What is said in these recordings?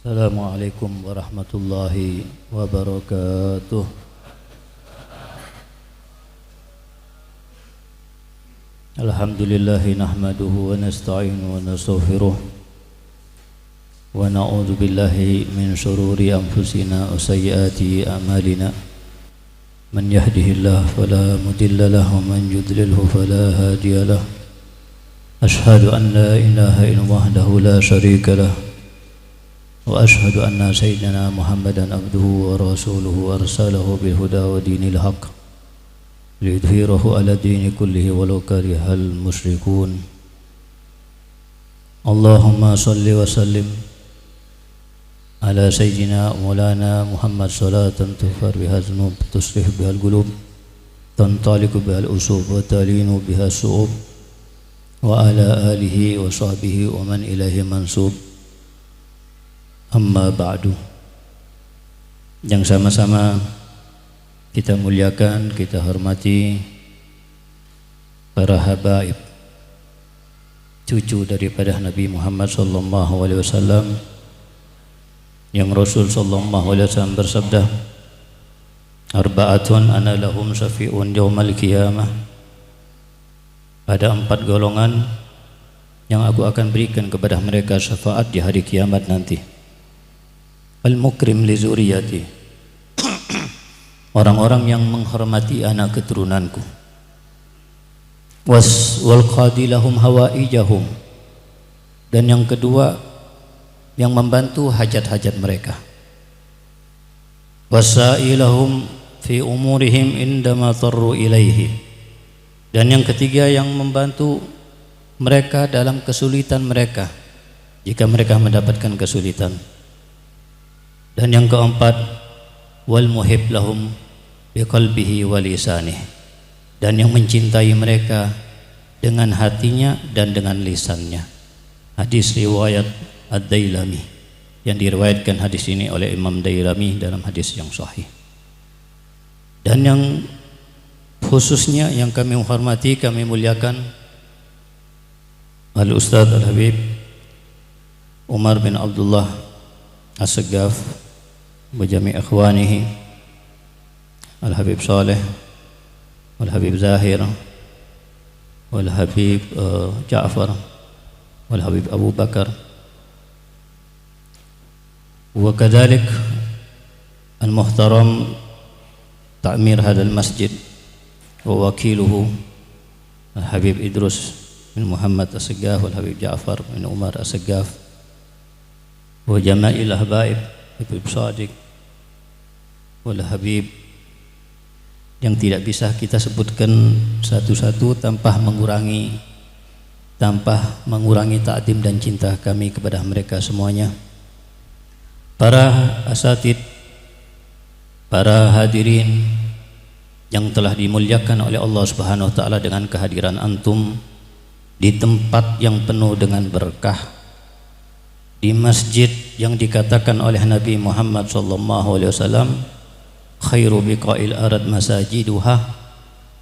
Assalamualaikum warahmatullahi wabarakatuh. Alhamdulillahi nahmaduhu wa nasta'inu wa nastaghfiruh wa na'udzu billahi min shururi anfusina wa sayyiati a'malina. Man yahdihillahu fala mudilla lahu wa man yudlilhu fala hadiya lahu. Ashhadu an la ilaha illallah wahdahu la syarika lahu wa ashhadu anna sayyidina Muhammadan abduhu wa rasuluhu arsalahu bil huda wa dinil haqq liyudhhirahu ala dini kullihi walau karihal musyrikun. Allahumma salli wa sallim ala sayyidina maulana Muhammad salatan tufar biha dzunub tuslih biha al-qulub tantaliqu biha al-usub wa talinu biha as-su'ub wa ala alihi wa sahbihi wa man ilaihi mansub. Amma ba'du. Yang sama-sama kita muliakan, kita hormati para habaib, cucu daripada Nabi Muhammad sallallahu alaihi wasallam, yang Rasul sallallahu alaihi wasallam bersabda, arba'atun ana lahum syafi'un yaumal qiyamah. Ada 4 golongan yang aku akan berikan kepada mereka syafaat di hari kiamat nanti. Al-mukrim li zuriyati, orang-orang yang menghormati anak keturunanku. Wal qadi lahum hawaijahum, dan yang kedua yang membantu hajat-hajat mereka. Wasailahum fi umurihim indama tarru ilaihi, dan yang ketiga yang membantu mereka dalam kesulitan mereka jika mereka mendapatkan kesulitan. Dan yang keempat, wal muhib lahum biqalbihi wa lisanih, dan yang mencintai mereka dengan hatinya dan dengan lisannya. Hadis riwayat Ad-Dailami, yang diriwayatkan hadis ini oleh Imam Dailami dalam hadis yang sahih. Dan yang khususnya yang kami hormati, kami muliakan Al-Ustadz Al-Habib Umar bin Abdullah As-Saggaf Bajami akhwanihi Al-Habib Saleh Wal-Habib Zahir Wal-Habib Ja'far Wal-Habib Abu Bakar wa kadhalik Al-Muhtaram Ta'mir hadal masjid wa wakiluhu Al-Habib Idrus bin Muhammad As-Saggaf Wal-Habib Ja'far bin Umar As-Saggaf wa jama'il ahbaib Habib Sadiq wal Habib, yang tidak bisa kita sebutkan satu-satu tanpa mengurangi takdim dan cinta kami kepada mereka semuanya. Para asatid, para hadirin yang telah dimuliakan oleh Allah Subhanahu wa taala dengan kehadiran antum di tempat yang penuh dengan berkah, di masjid yang dikatakan oleh Nabi Muhammad sallallahu alaihi wasallam, khairu biqa'il arad masajiduha,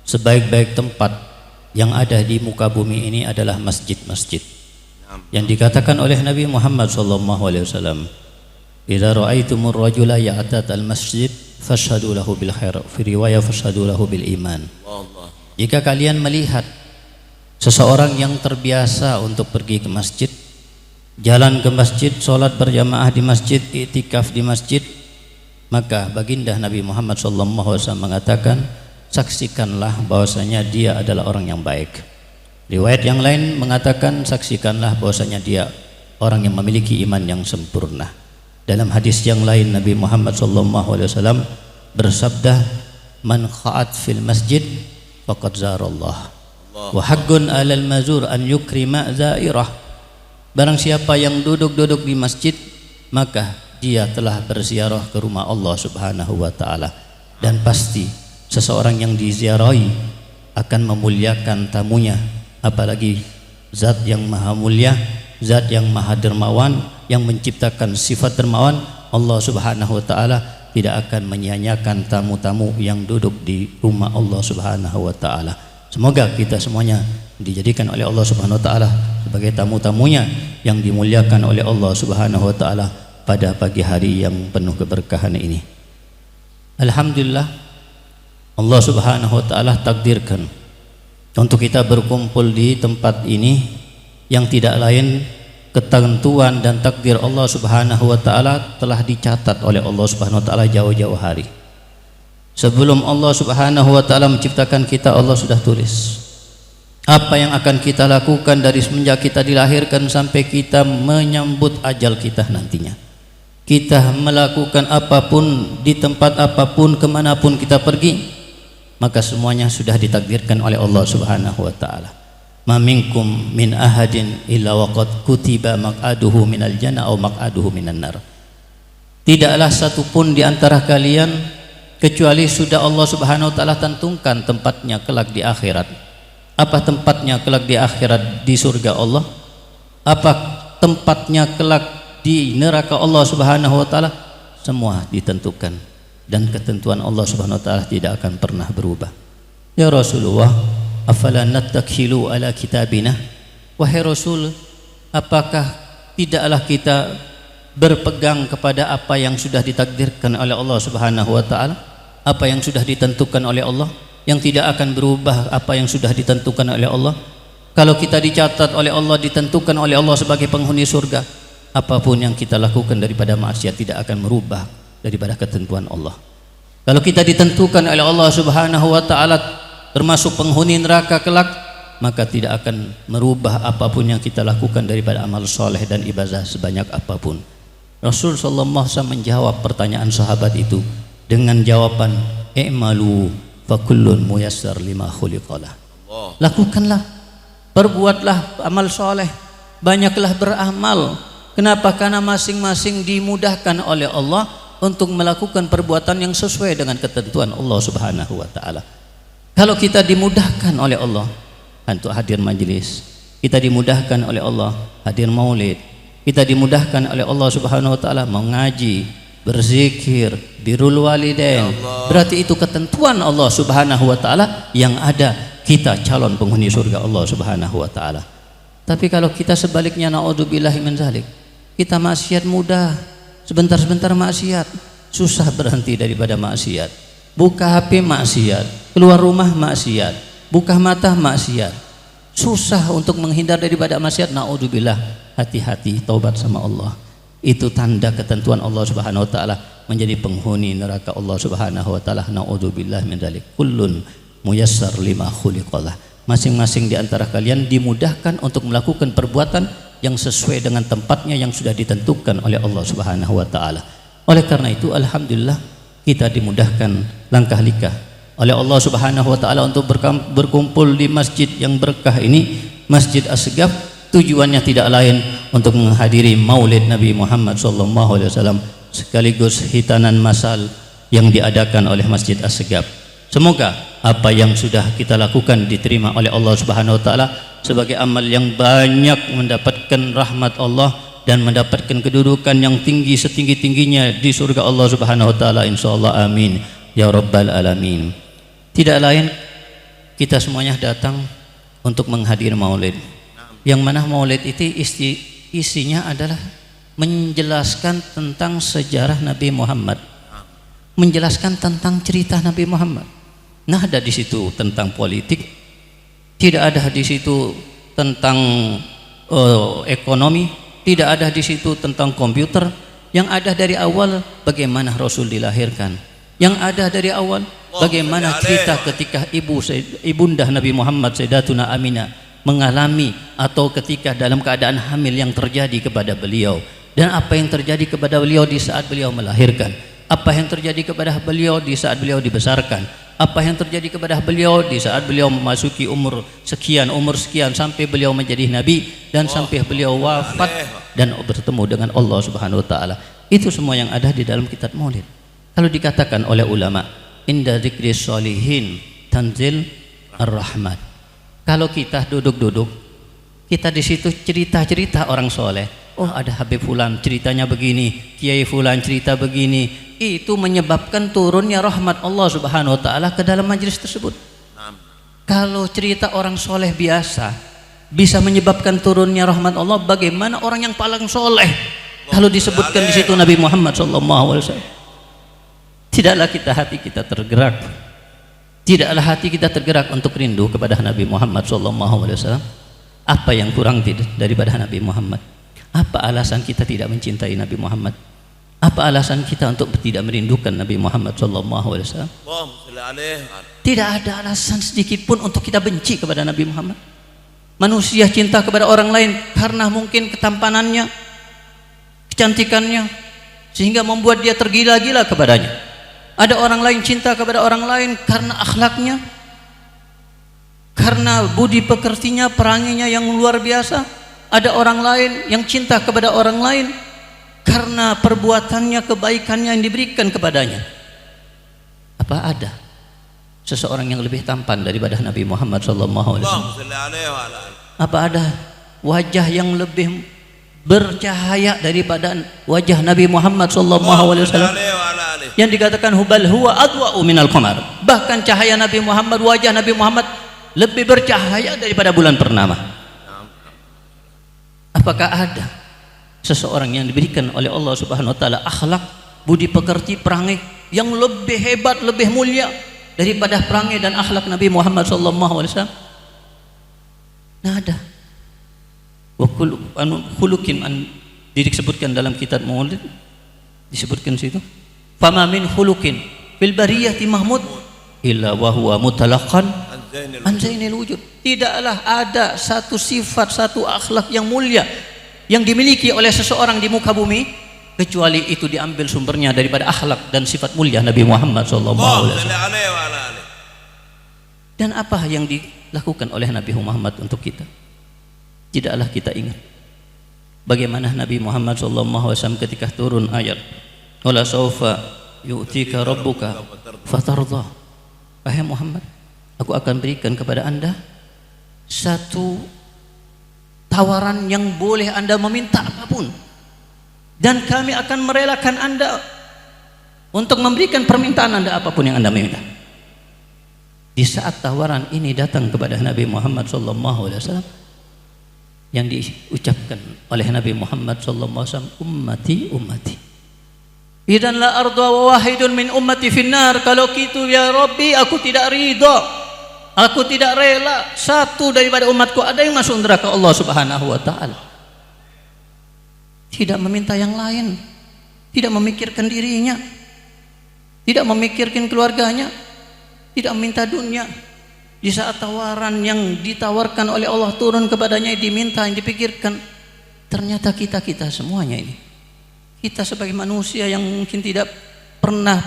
sebaik-baik tempat yang ada di muka bumi ini adalah masjid-masjid. Yang dikatakan oleh Nabi Muhammad sallallahu alaihi wasallam, idza ra'aitumur rajula ya'tat al-masjid fashhadu lahu bil khair, fi riwayah fashhadu lahu bil iman. Jika kalian melihat seseorang yang terbiasa untuk pergi ke masjid, jalan ke masjid, sholat berjamaah di masjid, iktikaf di masjid, maka baginda Nabi Muhammad SAW mengatakan, saksikanlah bahwasanya dia adalah orang yang baik. Riwayat yang lain mengatakan, saksikanlah bahwasanya dia orang yang memiliki iman yang sempurna. Dalam hadis yang lain Nabi Muhammad SAW bersabda, man kha'at fil masjid faqad zarallah wa haqqun 'alal mazur an yukrima zairah. Barang siapa yang duduk-duduk di masjid, maka dia telah berziarah ke rumah Allah Subhanahu wa taala, dan pasti seseorang yang diziarahi akan memuliakan tamunya, apalagi zat yang maha mulia, zat yang maha dermawan, yang menciptakan sifat dermawan. Allah Subhanahu wa taala tidak akan menyia-nyiakan tamu-tamu yang duduk di rumah Allah Subhanahu wa taala. Semoga kita semuanya dijadikan oleh Allah Subhanahu wa taala sebagai tamu-tamunya yang dimuliakan oleh Allah Subhanahu wa taala, pada pagi hari yang penuh keberkahan ini. Alhamdulillah, Allah Subhanahu wa taala takdirkan untuk kita berkumpul di tempat ini yang tidak lain ketentuan dan takdir Allah Subhanahu wa taala telah dicatat oleh Allah Subhanahu wa taala jauh-jauh hari. Sebelum Allah Subhanahu wa taala menciptakan kita, Allah sudah tulis apa yang akan kita lakukan dari semenjak kita dilahirkan sampai kita menyambut ajal kita nantinya. Kita melakukan apapun, di tempat apapun, kemanapun kita pergi, maka semuanya sudah ditakdirkan oleh Allah Subhanahu wa taala. Ma minkum min ahadin illa waqad kutiba maq'aduhu minal jannah aw maq'aduhu minan nar. Tidaklah satupun di antara kalian kecuali sudah Allah Subhanahu wa taala tentukan tempatnya kelak di akhirat. Apa tempatnya kelak di akhirat? Di surga Allah. Apa tempatnya kelak di neraka Allah Subhanahu wa taala? Semua ditentukan dan ketentuan Allah Subhanahu wa taala tidak akan pernah berubah. Ya Rasulullah, afala nattakhilu ala kitabina? Wahai Rasul, apakah tidaklah kita berpegang kepada apa yang sudah ditakdirkan oleh Allah Subhanahu wa taala, apa yang sudah ditentukan oleh Allah, yang tidak akan berubah apa yang sudah ditentukan oleh Allah? Kalau kita dicatat oleh Allah, ditentukan oleh Allah sebagai penghuni surga, apapun yang kita lakukan daripada maksiat tidak akan merubah daripada ketentuan Allah. Kalau kita ditentukan oleh Allah Subhanahu wa taala termasuk penghuni neraka kelak, maka tidak akan merubah apapun yang kita lakukan daripada amal soleh dan ibadah sebanyak apapun. Rasul sallallahu alaihi wasallam menjawab pertanyaan sahabat itu dengan jawaban, i'malu fakullun muyassar lima khuliqalah. Lakukanlah, perbuatlah amal soleh, banyaklah beramal. Kenapa? Karena masing-masing dimudahkan oleh Allah untuk melakukan perbuatan yang sesuai dengan ketentuan Allah Subhanahu wa taala. Kalau kita dimudahkan oleh Allah untuk hadir majelis, kita dimudahkan oleh Allah hadir maulid, kita dimudahkan oleh Allah Subhanahu wa taala mengaji, berzikir, birrul walidain, berarti itu ketentuan Allah Subhanahu wa taala yang ada kita calon penghuni surga Allah Subhanahu wa taala. Tapi kalau kita sebaliknya, naudzubillahi min zalik, kita maksiat mudah, sebentar-sebentar maksiat, susah berhenti daripada maksiat. Buka HP maksiat, keluar rumah maksiat, buka mata maksiat, susah untuk menghindar daripada maksiat. Naudzubillah, hati-hati, taubat sama Allah. Itu tanda ketentuan Allah Subhanahu wa taala menjadi penghuni neraka Allah Subhanahu wa taala. Naudzubillah min dzalik. Kullun muyassar lima khuliqalah. Masing-masing di antara kalian dimudahkan untuk melakukan perbuatan yang sesuai dengan tempatnya yang sudah ditentukan oleh Allah Subhanahu wa taala. Oleh karena itu, alhamdulillah, kita dimudahkan langkah lika oleh Allah Subhanahu wa taala untuk berkumpul di masjid yang berkah ini, Masjid Asgaf. Tujuannya tidak lain untuk menghadiri Maulid Nabi Muhammad SAW sekaligus hitanan masal yang diadakan oleh Masjid Asgaf. Semoga apa yang sudah kita lakukan diterima oleh Allah Subhanahu wa taala sebagai amal yang banyak mendapatkan rahmat Allah dan mendapatkan kedudukan yang tinggi setinggi-tingginya di surga Allah Subhanahu wa taala, insyaallah, amin ya rabbal alamin. Tidak lain, kita semuanya datang untuk menghadiri maulid, yang mana maulid itu isinya adalah menjelaskan tentang sejarah Nabi Muhammad, menjelaskan tentang cerita Nabi Muhammad. Nah, ada di situ tentang politik, tidak ada di situ tentang ekonomi, tidak ada di situ tentang komputer. Yang ada dari awal bagaimana Rasul dilahirkan, yang ada dari awal bagaimana cerita ketika ibunda Nabi Muhammad Sayyidatuna Aminah mengalami atau ketika dalam keadaan hamil yang terjadi kepada beliau, dan apa yang terjadi kepada beliau di saat beliau melahirkan, apa yang terjadi kepada beliau di saat beliau dibesarkan, apa yang terjadi kepada beliau di saat beliau memasuki umur sekian sampai beliau menjadi nabi dan sampai beliau wafat dan bertemu dengan Allah Subhanahu wa taala. Itu semua yang ada di dalam kitab Maulid. Kalau dikatakan oleh ulama, inda dzikri sholihin tanzil ar-rahmat. Kalau kita duduk-duduk, kita di situ cerita-cerita orang soleh. Oh, ada Habib Fulan ceritanya begini, Kiai Fulan cerita begini. Itu menyebabkan turunnya rahmat Allah Subhanahu wa taala ke dalam majelis tersebut. Kalau cerita orang soleh biasa bisa menyebabkan turunnya rahmat Allah, bagaimana orang yang paling soleh Kalau disebutkan di situ Nabi Muhammad SAW, tidaklah hati kita tergerak, tidaklah hati kita tergerak untuk rindu kepada Nabi Muhammad SAW. Apa yang kurang daripada Nabi Muhammad? Apa alasan kita tidak mencintai Nabi Muhammad? Apa alasan kita untuk tidak merindukan Nabi Muhammad SAW? Tidak ada alasan sedikit pun untuk kita benci kepada Nabi Muhammad. Manusia cinta kepada orang lain karena mungkin ketampanannya, kecantikannya, sehingga membuat dia tergila-gila kepadanya. Ada orang lain cinta kepada orang lain karena akhlaknya, karena budi pekertinya, peranginya yang luar biasa. Ada orang lain yang cinta kepada orang lain karena perbuatannya, kebaikannya yang diberikan kepadanya. Apa ada seseorang yang lebih tampan daripada Nabi Muhammad SAW? Apa ada wajah yang lebih bercahaya daripada wajah Nabi Muhammad SAW? Yang dikatakan hubal huwa adwa'u minal qamar. Bahkan cahaya Nabi Muhammad, wajah Nabi Muhammad lebih bercahaya daripada bulan purnama. Apakah ada seseorang yang diberikan oleh Allah Subhanahu wa taala akhlak, budi pekerti, perangai yang lebih hebat, lebih mulia daripada perangai dan akhlak Nabi Muhammad SAW? Nah, ada. Wa khuluqin disebutkan dalam kitab Maulid, disebutkan situ. Fama min khuluqin fil bariyati mahmud illa wa huwa mutalaqqan an zainil wujud. Tidaklah ada satu sifat, satu akhlak yang mulia yang dimiliki oleh seseorang di muka bumi kecuali itu diambil sumbernya daripada akhlak dan sifat mulia Nabi Muhammad SAW. Dan apa yang dilakukan oleh Nabi Muhammad untuk kita? Tidaklah kita ingat bagaimana Nabi Muhammad SAW ketika turun ayat wala saufa yu'tika rabbuka fatardha. Wahai Muhammad, aku akan berikan kepada anda satu tawaran yang boleh anda meminta apapun, dan kami akan merelakan anda untuk memberikan permintaan anda apapun yang anda minta. Di saat tawaran ini datang kepada Nabi Muhammad SAW, yang diucapkan oleh Nabi Muhammad SAW, ummati ummati idan la arda wa wahidun min ummati finnar. Kalau gitu ya Rabbi, aku tidak ridha, aku tidak rela satu daripada umatku ada yang masuk neraka Allah Subhanahu wa taala. Tidak meminta yang lain, tidak memikirkan dirinya, tidak memikirkan keluarganya, tidak meminta dunia. Di saat tawaran yang ditawarkan oleh Allah turun kepadanya, diminta, yang dipikirkan, ternyata kita semuanya ini, kita sebagai manusia yang mungkin tidak pernah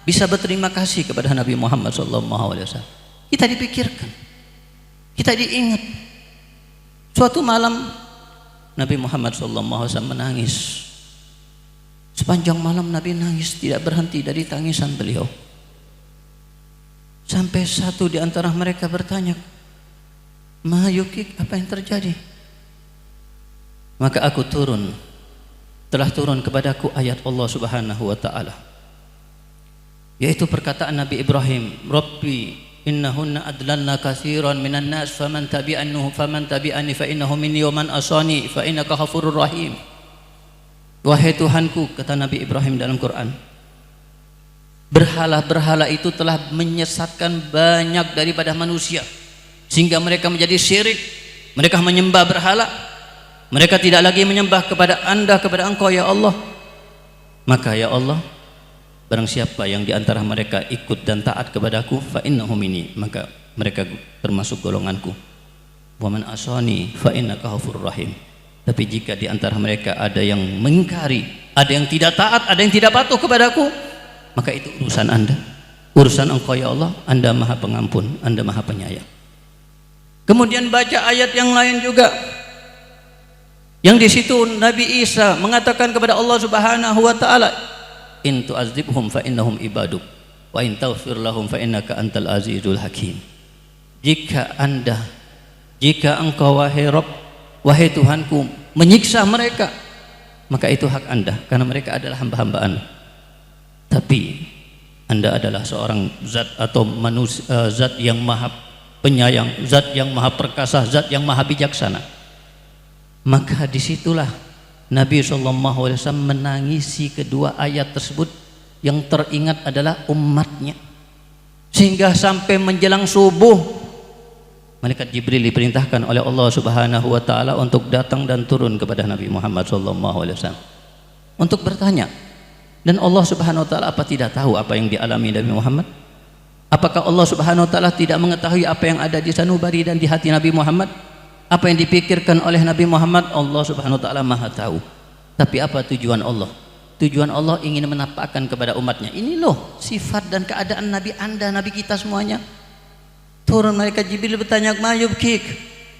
bisa berterima kasih kepada Nabi Muhammad SAW. Kita dipikirkan, kita diingat. Suatu malam Nabi Muhammad SAW menangis. Sepanjang malam Nabi nangis, tidak berhenti dari tangisan beliau. Sampai satu di antara mereka bertanya, "Ma yukik, apa yang terjadi?" Maka telah turun kepadaku ayat Allah Subhanahu wa taala, yaitu perkataan Nabi Ibrahim, "Rabbi innahunna adlalna katsiran minan nas faman tabi'ani fa innahu minni wa man asani fa innaka ghafurur rahim." Wahai Tuhanku, kata Nabi Ibrahim dalam Quran, berhala-berhala itu telah menyesatkan banyak daripada manusia sehingga mereka menjadi syirik, mereka menyembah berhala, mereka tidak lagi menyembah kepada anda, kepada engkau ya Allah. Maka ya Allah, barang siapa yang diantara mereka ikut dan taat kepadaku, fa innahu minni, maka mereka termasuk golonganku. Wa man asani fa innaka ghafurur rahim. Tapi jika diantara mereka ada yang mengingkari, ada yang tidak taat, ada yang tidak patuh kepadaku, maka itu urusan anda, urusan engkau ya Allah. Anda maha pengampun, anda maha penyayang. Kemudian baca ayat yang lain juga, yang di situ Nabi Isa mengatakan kepada Allah Subhanahu wa taala, in tu'adzibhum fa innahum ibaduk wa in taghfir lahum fa innaka antal azizul hakim. Jika engkau wahai Rabb, wahai Tuhanku, menyiksa mereka, maka itu hak anda karena mereka adalah hamba-hamba anda. Tapi anda adalah seorang zat atau manusia, zat yang maha penyayang, zat yang maha perkasa, zat yang maha bijaksana. Maka disitulah Nabi SAW menangisi kedua ayat tersebut. Yang teringat adalah umatnya, sehingga sampai menjelang subuh malaikat Jibril diperintahkan oleh Allah Subhanahu wa taala untuk datang dan turun kepada Nabi Muhammad SAW untuk bertanya. Dan Allah Subhanahu wa taala apa tidak tahu apa yang dialami Nabi Muhammad? Apakah Allah Subhanahu wa taala tidak mengetahui apa yang ada di sanubari dan di hati Nabi Muhammad? Apa yang dipikirkan oleh Nabi Muhammad? Allah Subhanahu wa taala Maha tahu. Tapi apa tujuan Allah? Tujuan Allah ingin menampakkan kepada umatnya, ini loh sifat dan keadaan Nabi Anda, Nabi kita semuanya. Turun malaikat Jibril bertanya, "Ma yubkik?"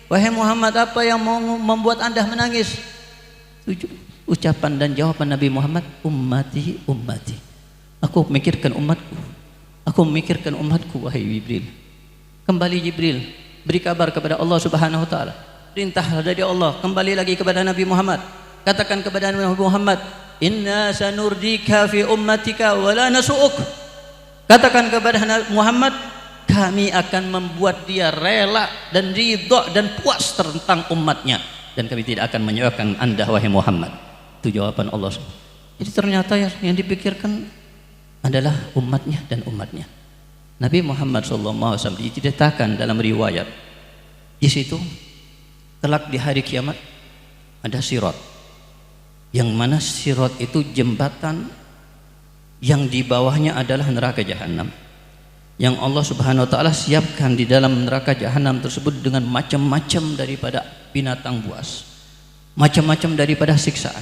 Wahai Muhammad, apa yang mau membuat Anda menangis? Ucapan dan jawaban Nabi Muhammad, ummati ummati. Aku memikirkan umatku. Aku memikirkan umatku, wahai Jibril. Kembali Jibril, beri kabar kepada Allah Subhanahu wa taala. Perintah dari Allah, kembali lagi kepada Nabi Muhammad. Katakan kepada Nabi Muhammad, "Inna sanurdika fi ummatika wa la nasu'uk." Katakan kepada Muhammad, kami akan membuat dia rela dan ridha dan puas tentang umatnya, dan kami tidak akan menyewakan Anda, wahai Muhammad. Itu jawaban Allah. Jadi ternyata yang dipikirkan adalah umatnya dan umatnya. Nabi Muhammad SAW diceritakan dalam riwayat, di situ kelak di hari kiamat ada sirat, yang mana sirat itu jembatan yang di bawahnya adalah neraka jahanam, yang Allah Subhanahu wa taala siapkan di dalam neraka jahanam tersebut dengan macam-macam daripada binatang buas, macam-macam daripada siksaan,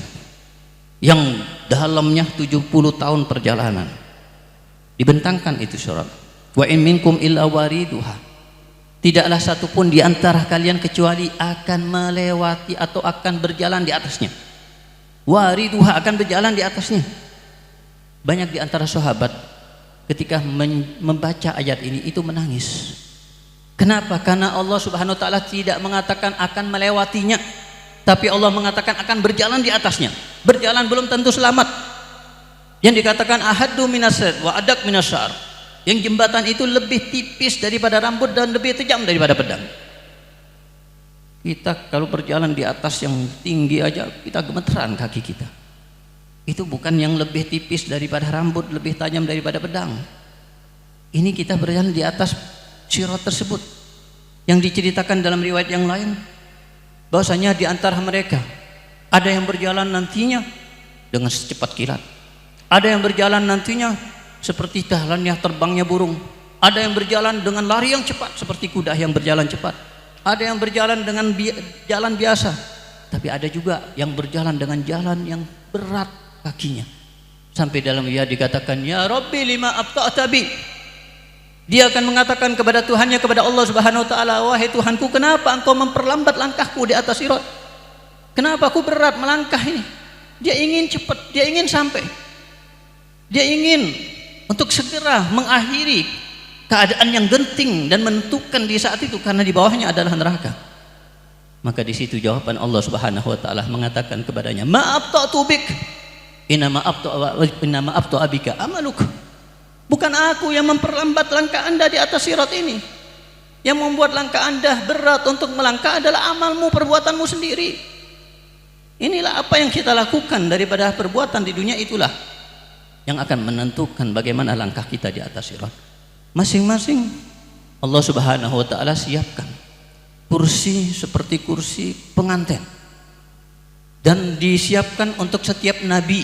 yang dalamnya 70 tahun perjalanan. Dibentangkan itu surat, wa in minkum illa wariduha, tidaklah satupun di antara kalian kecuali akan melewati atau akan berjalan di atasnya. Wariduha, akan berjalan di atasnya. Banyak di antara sahabat ketika membaca ayat ini itu menangis. Kenapa? Karena Allah Subhanahu wa taala tidak mengatakan akan melewatinya, tapi Allah mengatakan akan berjalan di atasnya. Berjalan belum tentu selamat. Yang dikatakan ahaddu minasad wa adak minasyar, yang jembatan itu lebih tipis daripada rambut dan lebih tajam daripada pedang. Kita kalau berjalan di atas yang tinggi aja kita gemeteran kaki kita. Itu bukan yang lebih tipis daripada rambut, lebih tajam daripada pedang. Ini kita berjalan di atas sirat tersebut. Yang diceritakan dalam riwayat yang lain, bahwasanya di antara mereka ada yang berjalan nantinya dengan secepat kilat, ada yang berjalan nantinya seperti jalannya terbangnya burung, ada yang berjalan dengan lari yang cepat seperti kuda yang berjalan cepat, ada yang berjalan dengan jalan biasa, tapi ada juga yang berjalan dengan jalan yang berat kakinya. Sampai dalam ia dikatakan, "Ya Rabbi lima abta'ta bi." Dia akan mengatakan kepada Tuhannya, kepada Allah Subhanahu wa taala, "Wahai Tuhanku, kenapa engkau memperlambat langkahku di atas sirat? Kenapa aku berat melangkah ini?" Dia ingin cepat, dia ingin sampai. Dia ingin untuk segera mengakhiri keadaan yang genting dan menentukan di saat itu, karena di bawahnya adalah neraka. Maka di situ jawaban Allah Subhanahu wa taala mengatakan kepadanya, "Maaf ta'tubik, inama abtu abika amaluk." Bukan aku yang memperlambat langkah Anda di atas sirat ini. Yang membuat langkah Anda berat untuk melangkah adalah amalmu, perbuatanmu sendiri. Inilah apa yang kita lakukan daripada perbuatan di dunia, itulah yang akan menentukan bagaimana langkah kita di atas sirat. Masing-masing Allah Subhanahu wa taala siapkan kursi seperti kursi pengantin, dan disiapkan untuk setiap nabi,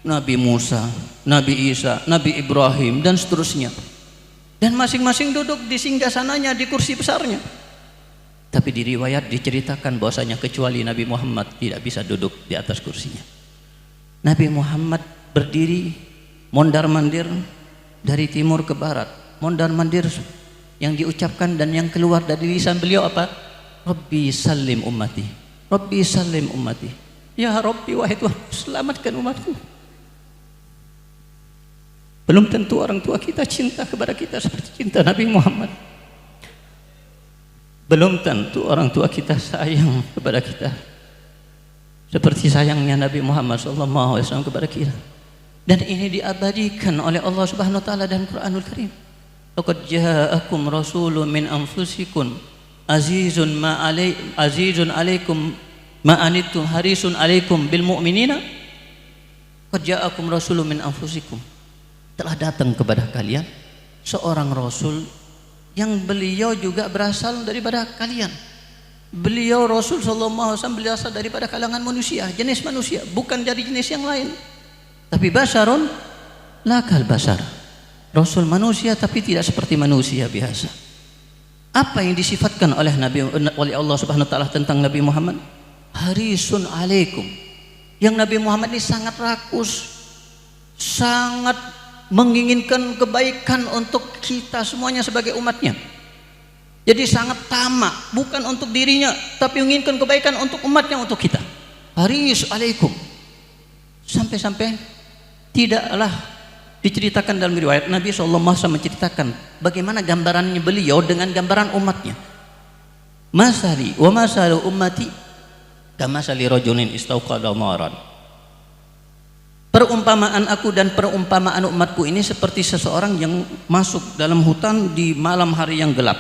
Nabi Musa, Nabi Isa, Nabi Ibrahim, dan seterusnya. Dan masing-masing duduk di singgasananya, di kursi besarnya. Tapi di riwayat diceritakan bahwasanya kecuali Nabi Muhammad tidak bisa duduk di atas kursinya. Nabi Muhammad berdiri mondar-mandir dari timur ke barat, mondar-mandir, yang diucapkan dan yang keluar dari lisan beliau apa? Rabbi salim ummati, Rabbi salim ummati. Ya Rabbi, wahai Tuhan, selamatkan umatku. Belum tentu orang tua kita cinta kepada kita seperti cinta Nabi Muhammad. Belum tentu orang tua kita sayang kepada kita seperti sayangnya Nabi Muhammad SAW kepada kita. Dan ini diabadikan oleh Allah Subhanahu wa taala dalam Quranul Karim. Laqad ja'akum rasulun min anfusikum azizun alaikum ma anittum harisun alaikum bil mu'minina qad ja'akum rasulun min anfusikum. Telah datang kepada kalian seorang rasul yang beliau juga berasal daripada kalian. Beliau Rasul sallallahu alaihi wasallam berasal daripada kalangan manusia, jenis manusia, bukan dari jenis yang lain. Tapi basharun lakal bashar. Rasul manusia tapi tidak seperti manusia biasa. Apa yang disifatkan oleh Allah Subhanahu wa taala tentang Nabi Muhammad? Harisun alaikum. Yang Nabi Muhammad ini sangat rakus, sangat menginginkan kebaikan untuk kita semuanya sebagai umatnya. Jadi sangat tamak, bukan untuk dirinya, tapi menginginkan kebaikan untuk umatnya, untuk kita. Haris alaikum. Sampai-sampai tidaklah diceritakan dalam riwayat Nabi SAW menceritakan bagaimana gambarannya beliau dengan gambaran umatnya. Masali wa masalu ummati kamasali rajulin istauqada naran. Perumpamaan aku dan perumpamaan umatku ini seperti seseorang yang masuk dalam hutan di malam hari yang gelap.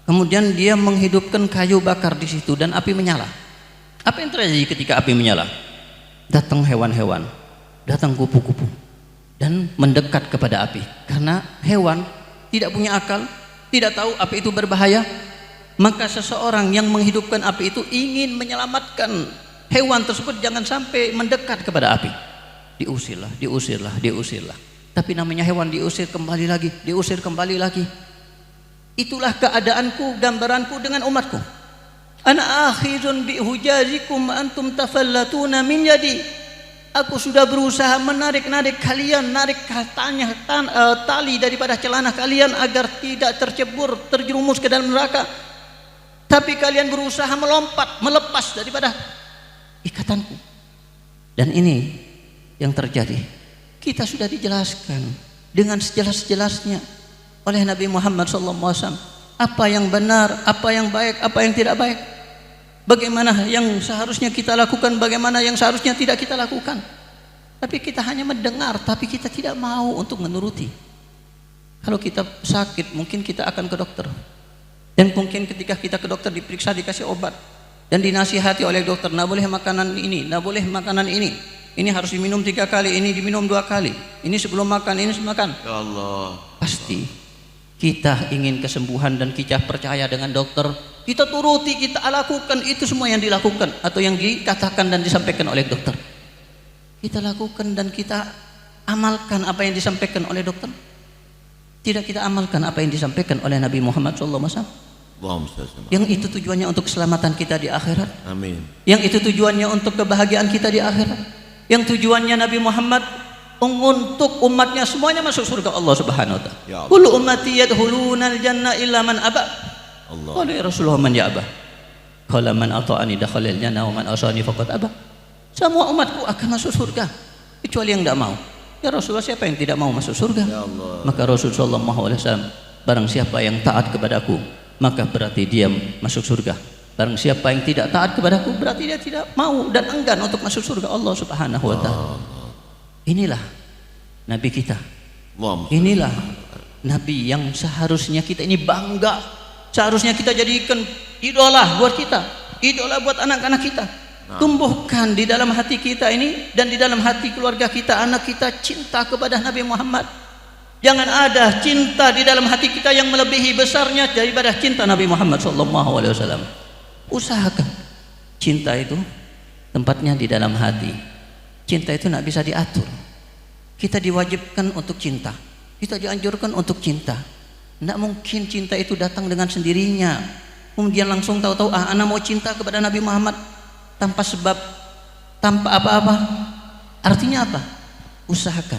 Kemudian dia menghidupkan kayu bakar di situ dan api menyala. Apa yang terjadi ketika api menyala? Datang hewan-hewan, datang kupu-kupu dan mendekat kepada api. Karena hewan tidak punya akal, tidak tahu api itu berbahaya, maka seseorang yang menghidupkan api itu ingin menyelamatkan hewan tersebut jangan sampai mendekat kepada api. Diusirlah. Tapi namanya hewan diusir kembali lagi, diusir kembali lagi. Itulah keadaanku, gambaranku dengan umatku. Ana akhizun bi hujazikum antum tafallatuna min yadi. Aku sudah berusaha menarik kalian, narik tali daripada celana kalian agar tidak terjerumus ke dalam neraka. Tapi kalian berusaha melompat, melepas daripada ikatanku. Dan ini yang terjadi. Kita sudah dijelaskan dengan sejelas-jelasnya oleh Nabi Muhammad SAW apa yang benar, apa yang baik, apa yang tidak baik, bagaimana yang seharusnya kita lakukan, bagaimana yang seharusnya tidak kita lakukan. Tapi kita hanya mendengar, tapi kita tidak mau untuk menuruti. Kalau kita sakit mungkin kita akan ke dokter, dan mungkin ketika kita ke dokter diperiksa, dikasih obat dan dinasihati oleh dokter, nggak boleh makanan ini, nggak boleh makanan ini harus diminum 3 kali, ini diminum 2 kali, ini sebelum makan, ini sebelum makan. Ya Allah. Pasti kita ingin kesembuhan dan kita percaya dengan dokter, kita turuti, kita lakukan itu semua yang dilakukan atau yang dikatakan dan disampaikan oleh dokter. Kita lakukan dan kita amalkan apa yang disampaikan oleh dokter. Tidak kita amalkan apa yang disampaikan oleh Nabi Muhammad SAW. Yang itu tujuannya untuk keselamatan kita di akhirat. Amin. Yang itu tujuannya untuk kebahagiaan kita di akhirat. Yang tujuannya Nabi Muhammad untuk umatnya semuanya masuk surga Allah Subhanahu wa taala. Kullu ummati yadkhulunal jannah illa man aba. Allah. Qala ya Rasulullah man ya'ba? Qala man ata'ani dakhalal jannah wa man asani faqad aba. Semua umatku akan masuk surga kecuali yang tidak mau. Ya Rasulullah, siapa yang tidak mau masuk surga? Ya Allah. Maka Rasulullah sallallahu alaihi wasallam, barang siapa yang taat kepadaku maka berarti dia masuk surga. Barang siapa yang tidak taat kepadaku berarti dia tidak mau dan enggan untuk masuk surga Allah Subhanahu wa taala. Inilah Nabi kita. Inilah Nabi yang seharusnya kita ini bangga. Seharusnya kita jadikan idola buat kita, idola buat anak-anak kita. Tumbuhkan di dalam hati kita ini dan di dalam hati keluarga kita, anak kita cinta kepada Nabi Muhammad. Jangan ada cinta di dalam hati kita yang melebihi besarnya daripada cinta Nabi Muhammad SAW. Usahakan. Cinta itu tempatnya di dalam hati. Cinta itu tidak bisa diatur. Kita diwajibkan untuk cinta, kita dianjurkan untuk cinta. Tidak mungkin cinta itu datang dengan sendirinya kemudian langsung tahu-tahu anak mau cinta kepada Nabi Muhammad tanpa sebab, tanpa apa-apa. Artinya apa? Usahakan,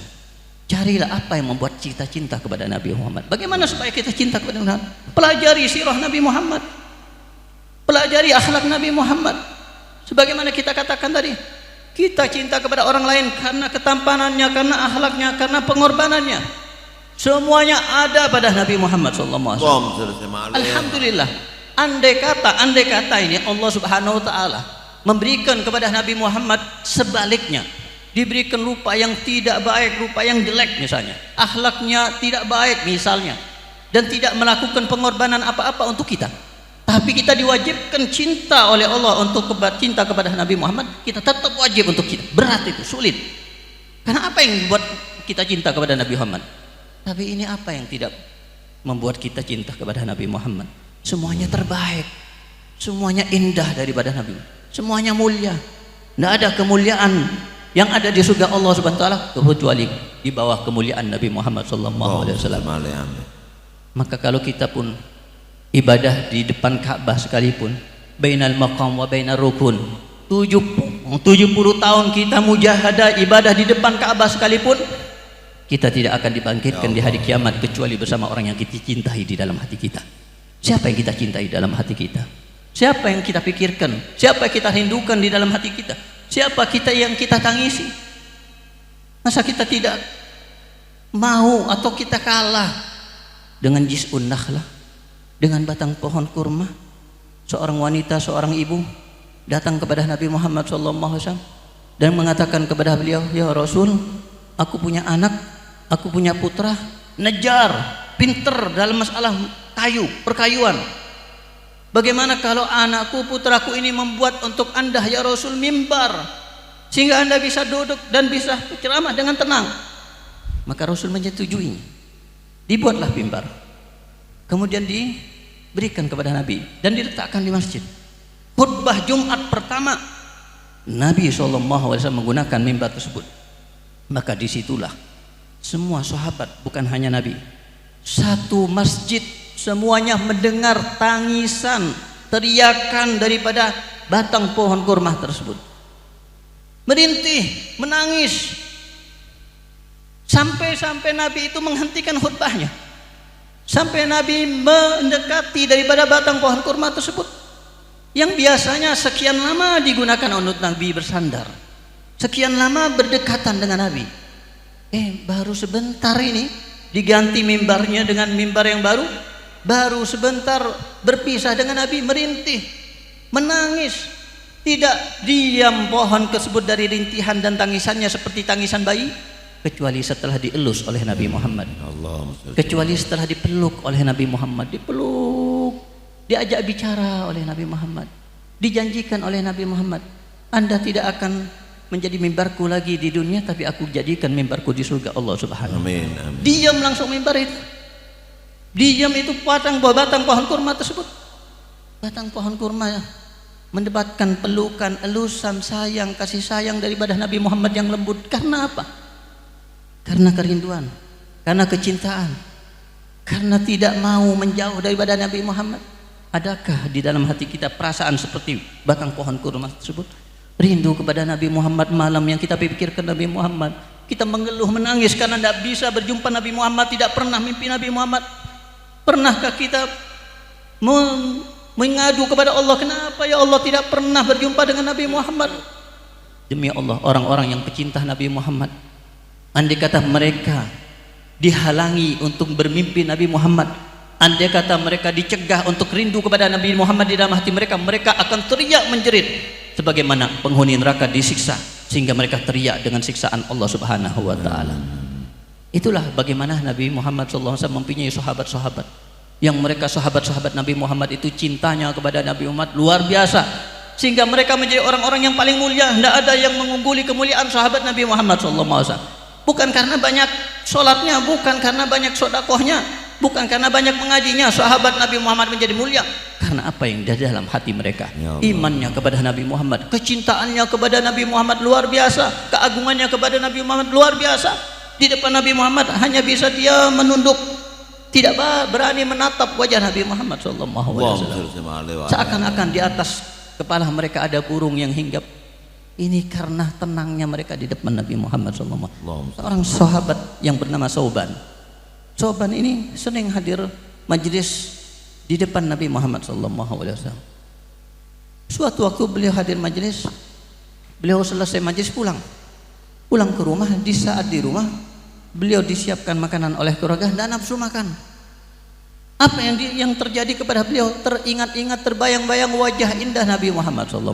carilah apa yang membuat kita cinta kepada Nabi Muhammad. Bagaimana supaya kita cinta kepada Nabi Muhammad? Pelajari sirah Nabi Muhammad, pelajari akhlak Nabi Muhammad. Sebagaimana kita katakan tadi, kita cinta kepada orang lain karena ketampanannya, karena akhlaknya, karena pengorbanannya. Semuanya ada pada Nabi Muhammad SAW. Alhamdulillah. Andai kata ini Allah Subhanahu wa taala memberikan kepada Nabi Muhammad sebaliknya, diberikan rupa yang tidak baik, rupa yang jelek misalnya, akhlaknya tidak baik misalnya, dan tidak melakukan pengorbanan apa-apa untuk kita, Tapi kita diwajibkan cinta oleh Allah untuk cinta kepada Nabi Muhammad, kita tetap wajib untuk kita. Berat itu, sulit. Karena apa yang membuat kita cinta kepada Nabi Muhammad? Tapi ini apa yang tidak membuat kita cinta kepada Nabi Muhammad? Semuanya terbaik, semuanya indah daripada Nabi, semuanya mulia. Tidak ada kemuliaan yang ada di surga Allah Subhanahu wa taala kecuali di bawah kemuliaan Nabi Muhammad sallallahu alaihi wasallam. Maka kalau kita pun ibadah di depan Ka'bah sekalipun, bainal maqam wa bainar rukun, 70 tahun kita mujahadah ibadah di depan Ka'bah sekalipun, kita tidak akan dibangkitkan di hari kiamat kecuali bersama orang yang kita cintai di dalam hati kita. Siapa yang kita cintai dalam hati kita? Siapa yang kita pikirkan? Siapa yang kita rindukan di dalam hati kita? Siapa kita yang kita tangisi? Masa kita tidak mau atau kita kalah dengan jiz'un nakhlah, dengan batang pohon kurma? Seorang wanita, seorang ibu datang kepada Nabi Muhammad SAW dan mengatakan kepada beliau, ya Rasul, aku punya anak, aku punya putra, nejar, pinter dalam masalah kayu, perkayuan. Bagaimana kalau anakku, putraku ini membuat untuk anda ya Rasul mimbar, sehingga anda bisa duduk dan bisa berceramah dengan tenang? Maka Rasul menyetujui, dibuatlah mimbar, kemudian diberikan kepada Nabi dan diletakkan di masjid. Khutbah Jumat pertama Nabi SAW menggunakan mimbar tersebut. Maka disitulah semua sahabat, bukan hanya Nabi, satu masjid semuanya mendengar tangisan, teriakan daripada batang pohon kurma tersebut. Merintih, menangis, sampai Nabi itu menghentikan khutbahnya, sampai Nabi mendekati daripada batang pohon kurma tersebut yang biasanya sekian lama digunakan untuk Nabi bersandar, sekian lama berdekatan dengan Nabi. Baru sebentar ini diganti mimbarnya dengan mimbar yang baru sebentar berpisah dengan Nabi, merintih, menangis, tidak diam pohon tersebut dari rintihan dan tangisannya seperti tangisan bayi, kecuali setelah dielus oleh Nabi Muhammad, kecuali setelah dipeluk oleh Nabi Muhammad, dipeluk, diajak bicara oleh Nabi Muhammad, dijanjikan oleh Nabi Muhammad, Anda tidak akan menjadi mimbarku lagi di dunia, tapi aku jadikan mimbarku di surga Allah Subhanahu. Amin. Diam langsung mimbar itu. Diam itu batang pohon kurma tersebut. Batang pohon kurma mendapatkan pelukan, elusan sayang, kasih sayang daripada Nabi Muhammad yang lembut. Karena apa? Karena kerinduan, karena kecintaan, karena tidak mau menjauh daripada Nabi Muhammad. Adakah di dalam hati kita perasaan seperti batang pohon kurma tersebut? Rindu kepada Nabi Muhammad malam yang kita pikirkan Nabi Muhammad. Kita mengeluh menangis karena tidak bisa berjumpa Nabi Muhammad, tidak pernah mimpi Nabi Muhammad. Pernahkah kita mengadu kepada Allah, kenapa ya Allah tidak pernah berjumpa dengan Nabi Muhammad? Demi Allah, orang-orang yang pecinta Nabi Muhammad, andai kata mereka dihalangi untuk bermimpi Nabi Muhammad, andai kata mereka dicegah untuk rindu kepada Nabi Muhammad di dalam hati mereka, mereka akan teriak menjerit sebagaimana penghuni neraka disiksa, sehingga mereka teriak dengan siksaan Allah Subhanahu wa taala. Itulah bagaimana Nabi Muhammad SAW mempunyai sahabat-sahabat yang mereka sahabat-sahabat Nabi Muhammad itu cintanya kepada Nabi Muhammad luar biasa, sehingga mereka menjadi orang-orang yang paling mulia. Tidak ada yang mengungguli kemuliaan sahabat Nabi Muhammad SAW. Bukan karena banyak sholatnya, bukan karena banyak sodakohnya, bukan karena banyak mengajinya sahabat Nabi Muhammad menjadi mulia, karena apa yang ada dalam hati mereka, imannya kepada Nabi Muhammad, kecintaannya kepada Nabi Muhammad luar biasa, keagungannya kepada Nabi Muhammad luar biasa. Di depan Nabi Muhammad hanya bisa dia menunduk, tidak berani menatap wajah Nabi Muhammad SAW. Seakan-akan di atas kepala mereka ada burung yang hinggap. Ini karena tenangnya mereka di depan Nabi Muhammad SAW. Seorang sahabat yang bernama Sauban. Sauban ini sering hadir majlis di depan Nabi Muhammad SAW. Suatu waktu beliau hadir majlis, beliau selesai majlis pulang ke rumah. Di saat di rumah beliau disiapkan makanan oleh keluarga dan nafsu makan. Apa yang terjadi kepada beliau? Teringat-ingat, terbayang-bayang wajah indah Nabi Muhammad SAW.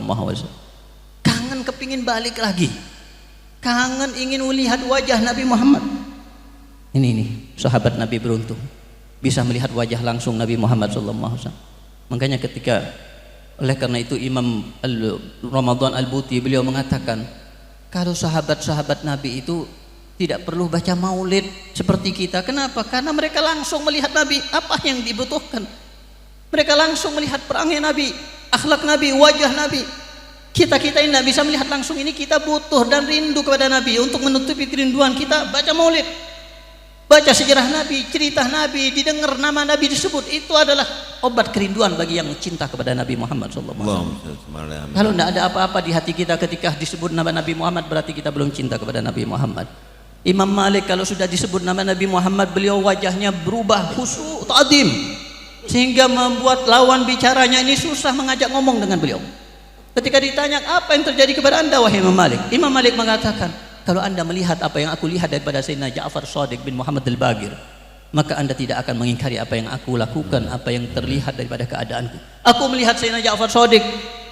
Kangen kepingin balik lagi, kangen ingin melihat wajah Nabi Muhammad. Ini sahabat Nabi beruntung bisa melihat wajah langsung Nabi Muhammad SAW. Makanya oleh karena itu Imam Ramadan Al-Buti beliau mengatakan, kalau sahabat-sahabat Nabi itu tidak perlu baca maulid seperti kita. Kenapa? Karena mereka langsung melihat Nabi, apa yang dibutuhkan. Mereka langsung melihat perangnya Nabi, akhlak Nabi, wajah Nabi. Kita ini tidak bisa melihat langsung ini, kita butuh dan rindu kepada Nabi. Untuk menutupi kerinduan kita, baca maulid, baca sejarah Nabi, cerita Nabi, didengar nama Nabi disebut. Itu adalah obat kerinduan bagi yang cinta kepada Nabi Muhammad SAW. Kalau tidak ada apa-apa di hati kita ketika disebut nama Nabi Muhammad, berarti kita belum cinta kepada Nabi Muhammad. Imam Malik kalau sudah disebut nama Nabi Muhammad, beliau wajahnya berubah khusyuk ta'zim, sehingga membuat lawan bicaranya ini susah mengajak ngomong dengan beliau. Ketika ditanya, apa yang terjadi kepada anda wahai Imam Malik? Imam Malik mengatakan, kalau anda melihat apa yang aku lihat daripada Sayyidina Ja'far Shadiq bin Muhammad Al-Bagir, maka anda tidak akan mengingkari apa yang aku lakukan, apa yang terlihat daripada keadaanku. Aku melihat Sayyidina Ja'far Shadiq,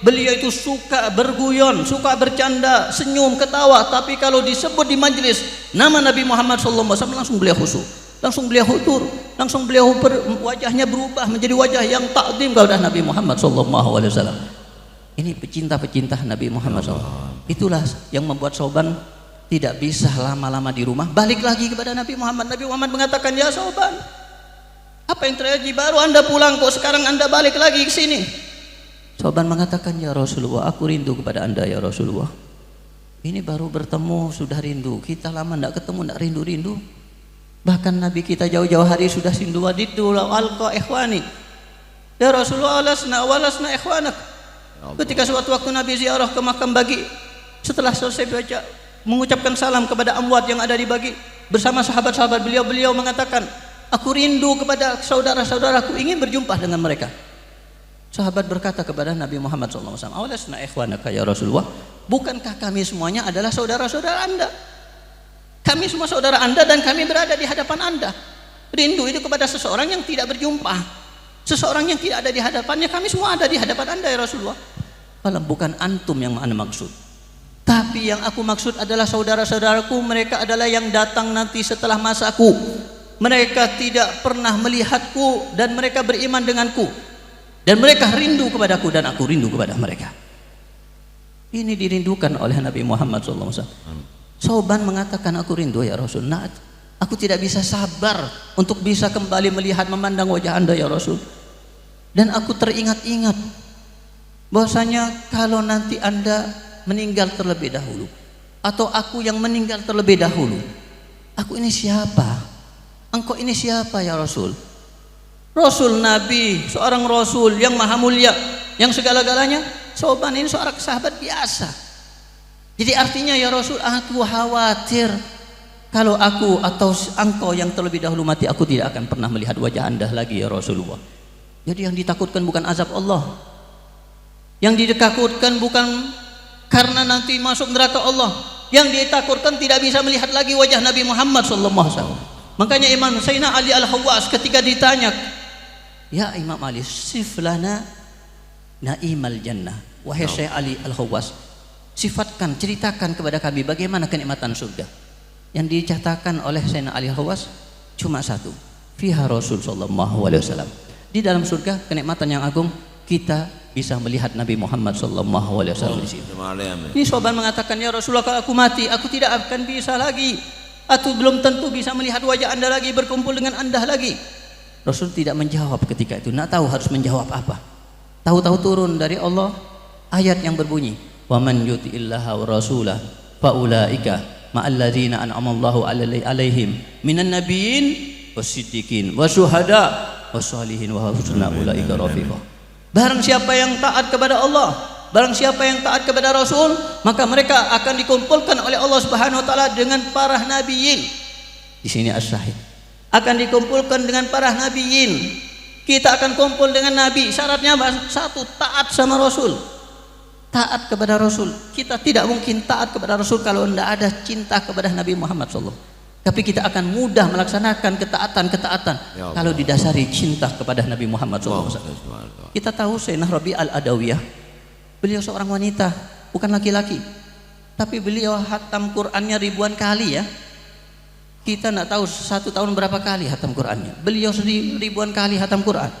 beliau itu suka berguyon, suka bercanda, senyum, ketawa, tapi kalau disebut di majlis nama Nabi Muhammad SAW, langsung beliau khusyuk, langsung beliau hudur, langsung beliau wajahnya berubah menjadi wajah yang takdim kepada Nabi Muhammad SAW. Ini pecinta-pecinta Nabi Muhammad SAW. Itulah yang membuat Sauban tidak bisa lama-lama di rumah, balik lagi kepada Nabi Muhammad. Nabi Muhammad mengatakan, ya Sauban, apa yang terjadi? Baru anda pulang kok, sekarang anda balik lagi ke sini. Sauban mengatakan, ya Rasulullah, aku rindu kepada anda ya Rasulullah. Ini baru bertemu sudah rindu, kita lama tidak ketemu tidak rindu-rindu. Bahkan Nabi kita jauh-jauh hari sudah sindu wadidu alqa ikhwani. Ya Rasulullah, walasna ikhwanak. Ketika suatu waktu Nabi ziarah ke makam Bagi, setelah selesai baca mengucapkan salam kepada amwat yang ada di Bagi bersama sahabat-sahabat beliau mengatakan, aku rindu kepada saudara-saudaraku, ingin berjumpa dengan mereka. Sahabat berkata kepada Nabi Muhammad SAW, awalasna ikhwanaka ya Rasulullah, bukankah kami semuanya adalah saudara-saudara anda? Kami semua saudara anda dan kami berada di hadapan anda. Rindu itu kepada seseorang yang tidak berjumpa, seseorang yang tidak ada di hadapannya. Kami semua ada di hadapan anda ya Rasulullah. Kalau bukan antum yang anda maksud, tapi yang aku maksud adalah saudara-saudaraku. Mereka adalah yang datang nanti setelah masaku. Mereka tidak pernah melihatku dan mereka beriman denganku, dan mereka rindu kepadaku dan aku rindu kepada mereka. Ini dirindukan oleh Nabi Muhammad SAW. Sauban mengatakan, aku rindu ya Rasul. Nah, aku tidak bisa sabar untuk bisa kembali melihat, memandang wajah anda ya Rasul. Dan aku teringat-ingat bahwasanya kalau nanti anda meninggal terlebih dahulu, atau aku yang meninggal terlebih dahulu, aku ini siapa? Engkau ini siapa ya Rasul? Rasul Nabi, seorang Rasul yang maha mulia, yang segala-galanya. Sauban ini seorang sahabat biasa. Jadi artinya ya Rasul, aku khawatir kalau aku atau engkau yang terlebih dahulu mati, aku tidak akan pernah melihat wajah anda lagi ya Rasulullah. Jadi yang ditakutkan bukan azab Allah, yang ditakutkan bukan karena nanti masuk neraka Allah, yang ditakutkan tidak bisa melihat lagi wajah Nabi Muhammad SAW. Makanya Imam Sayyidina Ali Al-Hawas ketika ditanya, ya Imam Ali, siflana na'imal jannah, wahai Syekh Ali Al-Hawas, sifatkan, ceritakan kepada kami bagaimana kenikmatan surga. Yang dicatatkan oleh Sayyidina Ali Al-Hawas cuma satu, fiha Rasul sallallahu alaihi wasallam. Di dalam surga kenikmatan yang agung, kita bisa melihat Nabi Muhammad sallallahu alaihi wasallam di situ. Ini Sauban mengatakan, ya Rasulullah, kalau aku mati, aku tidak akan bisa lagi, atau belum tentu bisa melihat wajah anda lagi, berkumpul dengan anda lagi. Rasul tidak menjawab ketika itu, nak tahu harus menjawab apa. Tahu-tahu turun dari Allah ayat yang berbunyi, wa man yuti'illaha wa rasulah fa ulaika ma'alladzina an'amallahu 'alaihim minan nabiyyin wasiddiqin wasyuhada wassalihin wa husna ulaika rafiqah. Barang siapa yang taat kepada Allah, barang siapa yang taat kepada Rasul, maka mereka akan dikumpulkan oleh Allah Subhanahu wa taala dengan para nabiyin. Di sini as-syahid. Akan dikumpulkan dengan para nabiyin. Kita akan kumpul dengan Nabi. Syaratnya satu, taat sama Rasul, taat kepada Rasul. Kita tidak mungkin taat kepada Rasul kalau tidak ada cinta kepada Nabi Muhammad SAW. Tapi kita akan mudah melaksanakan ketaatan kalau didasari cinta kepada Nabi Muhammad SAW. Kita tahu Sayyidina Rabi Al-Adawiyah, beliau seorang wanita, bukan laki-laki, tapi beliau hatam Qur'annya ribuan kali ya. Kita tidak tahu satu tahun berapa kali hatam Qur'annya. Beliau ribuan kali hatam Qur'an.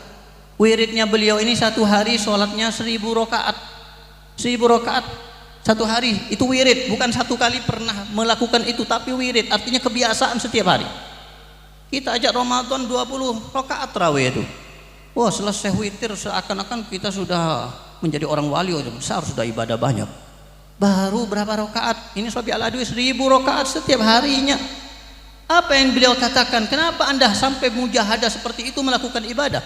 Wiridnya beliau ini satu hari sholatnya 1000 rakaat. 1000 rakaat satu hari, itu wirid, bukan satu kali pernah melakukan itu, tapi wirid artinya kebiasaan setiap hari. Kita ajak Ramadan 20 rakaat tarawih itu. Wah, selesai witir seakan-akan kita sudah menjadi orang wali besar, sudah ibadah banyak. Baru berapa rakaat? Ini Sobi Al-Adwi 1000 rakaat setiap harinya. Apa yang beliau katakan? Kenapa Anda sampai mujahadah seperti itu melakukan ibadah?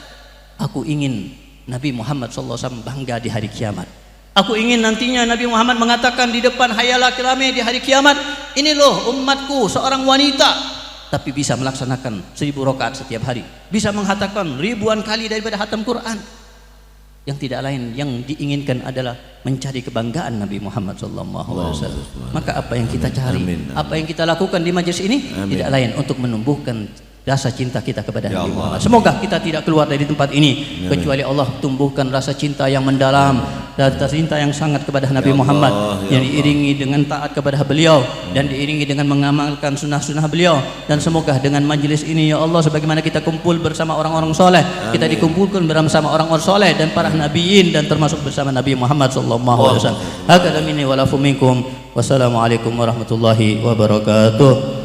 Aku ingin Nabi Muhammad SAW bangga di hari kiamat. Aku ingin nantinya Nabi Muhammad mengatakan di depan hayalah kirame di hari kiamat, ini loh umatku seorang wanita tapi bisa melaksanakan 1000 rakaat setiap hari, bisa menghatamkan ribuan kali daripada hatam Quran. Yang tidak lain yang diinginkan adalah mencari kebanggaan Nabi Muhammad SAW. Maka apa yang kita cari, apa yang kita lakukan di majlis ini tidak lain untuk menumbuhkan rasa cinta kita kepada Nabi Muhammad. Semoga kita tidak keluar dari tempat ini kecuali Allah tumbuhkan rasa cinta yang mendalam, rasa cinta yang sangat kepada Nabi Muhammad, yang diiringi dengan taat kepada beliau dan diiringi dengan mengamalkan sunnah-sunnah beliau. Dan semoga dengan majlis ini ya Allah, sebagaimana kita kumpul bersama orang-orang soleh, kita dikumpulkan bersama orang-orang soleh dan para nabiin, dan termasuk bersama Nabi Muhammad SAW. Hakadha minni wa lakum minkum. Wassalamualaikum warahmatullahi wabarakatuh.